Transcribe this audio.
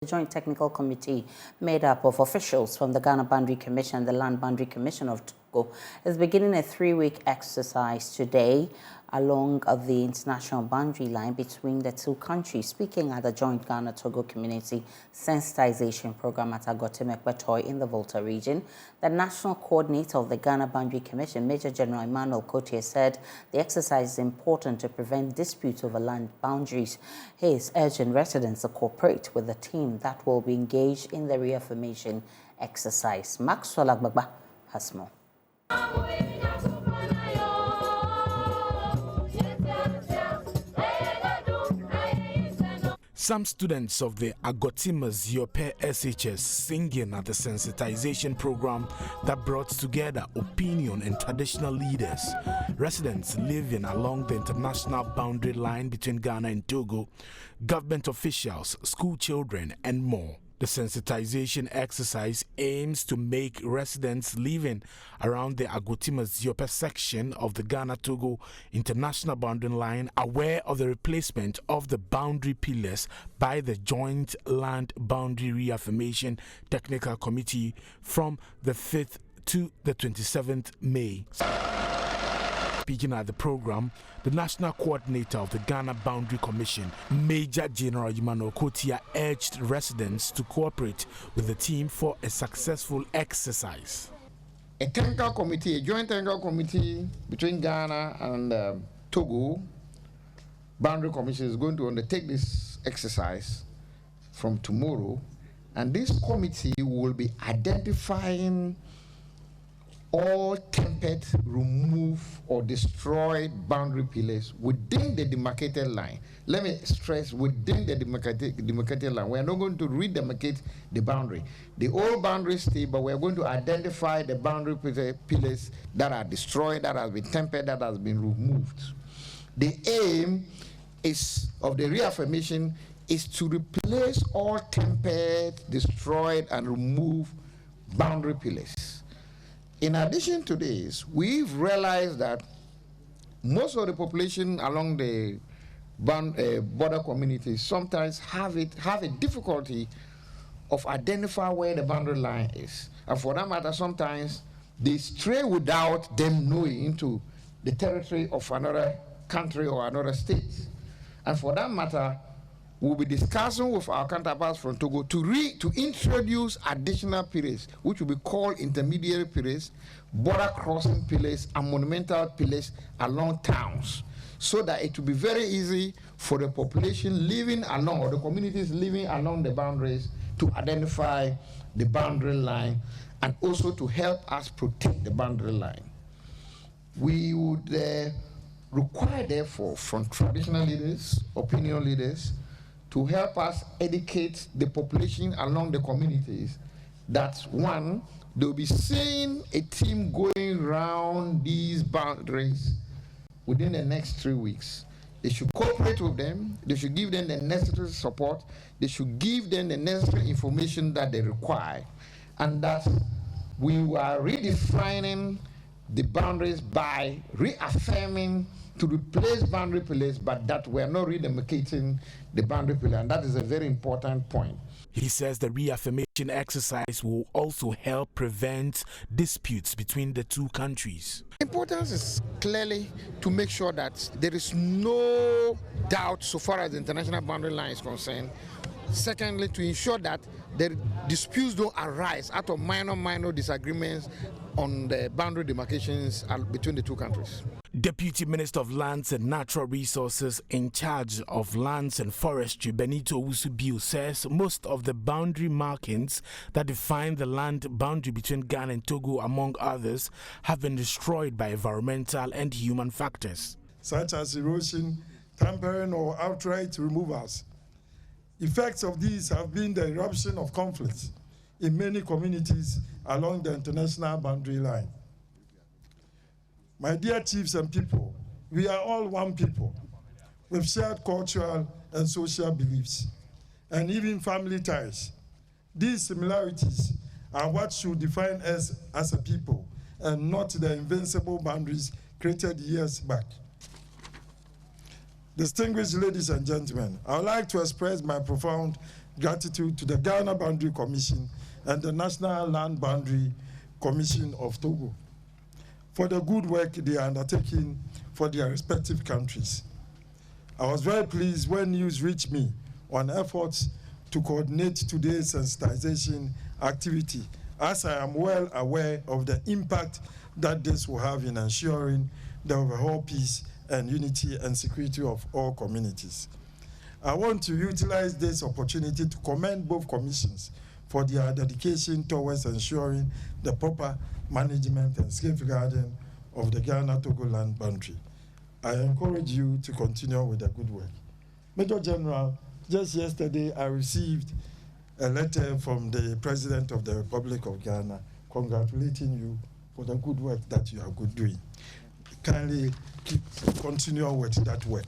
The Joint Technical Committee, made up of officials from the Ghana Boundary Commission and the Land Boundary Commission of Togo, is beginning a 3-week exercise today along the international boundary line between the two countries. Speaking at the Joint Ghana-Togo Community Sensitization Program at Agotime in the Volta region, the National Coordinator of the Ghana Boundary Commission, Major General Emmanuel Kotie, said the exercise is important to prevent disputes over land boundaries. He is urging residents to cooperate with the team that will be engaged in the Re-Affirmation exercise. Maxwell Agbagba has more. Some students of the Agotimas Yope SHS singing at the sensitization program that brought together opinion and traditional leaders, residents living along the international boundary line between Ghana and Togo, government officials, school children, and more. The sensitization exercise aims to make residents living around the Agotimas Yope section of the Ghana-Togo international boundary line aware of the replacement of the boundary pillars by the Joint Land Boundary Re-Affirmation Technical Committee from the 5th to the 27th May. Speaking at the program, the National Coordinator of the Ghana Boundary Commission, Major General Emmanuel Kotie, urged residents to cooperate with the team for a successful exercise. A technical committee, a joint technical committee between Ghana and Togo Boundary Commission is going to undertake this exercise from tomorrow, and this committee will be identifying all tempered, remove or destroyed boundary pillars within the demarcated line. Let me stress, within the demarcated line. We are not going to redemarcate the boundary. The old boundaries stay, but we are going to identify the boundary pillars that are destroyed, that has been tempered, that has been removed. The aim of the reaffirmation is to replace all tempered, destroyed, and removed boundary pillars. In addition to this, we've realized that most of the population along the border communities sometimes have a difficulty of identifying where the boundary line is. And for that matter, sometimes they stray without them knowing into the territory of another country or another state. And for that matter, we'll be discussing with our counterparts from Togo to introduce additional pillars, which will be called intermediary pillars, border crossing pillars, and monumental pillars along towns, so that it will be very easy for the population living along, or the communities living along the boundaries, to identify the boundary line and also to help us protect the boundary line. We would require, therefore, from traditional leaders, opinion leaders, to help us educate the population along the communities that, one, they'll be seeing a team going around these boundaries within the next 3 weeks. They should cooperate with them, they should give them the necessary support, they should give them the necessary information that they require, and that we are redefining the boundaries by reaffirming to replace boundary pillars, but that we are not redemarcating the boundary pillar, and that is a very important point. He says the reaffirmation exercise will also help prevent disputes between the two countries. Importance is clearly to make sure that there is no doubt so far as the international boundary line is concerned. Secondly, to ensure that the disputes don't arise out of minor disagreements on the boundary demarcations between the two countries. Deputy Minister of Lands and Natural Resources in charge of Lands and Forestry, Benito Owusu-Bio, says most of the boundary markings that define the land boundary between Ghana and Togo, among others, have been destroyed by environmental and human factors, such as erosion, tampering, or outright removals. Effects of these have been the eruption of conflicts in many communities along the international boundary line. My dear chiefs and people, we are all one people with shared cultural and social beliefs and even family ties. These similarities are what should define us as a people and not the invincible boundaries created years back. Distinguished ladies and gentlemen, I would like to express my profound gratitude to the Ghana Boundary Commission and the National Land Boundary Commission of Togo for the good work they are undertaking for their respective countries. I was very pleased when news reached me on efforts to coordinate today's sensitization activity, as I am well aware of the impact that this will have in ensuring the overall peace and unity and security of all communities. I want to utilize this opportunity to commend both commissions for their dedication towards ensuring the proper management and safeguarding of the Ghana-Togo land boundary. I encourage you to continue with the good work. Major General, just yesterday I received a letter from the President of the Republic of Ghana congratulating you for the good work that you are doing. Kindly continue with that work.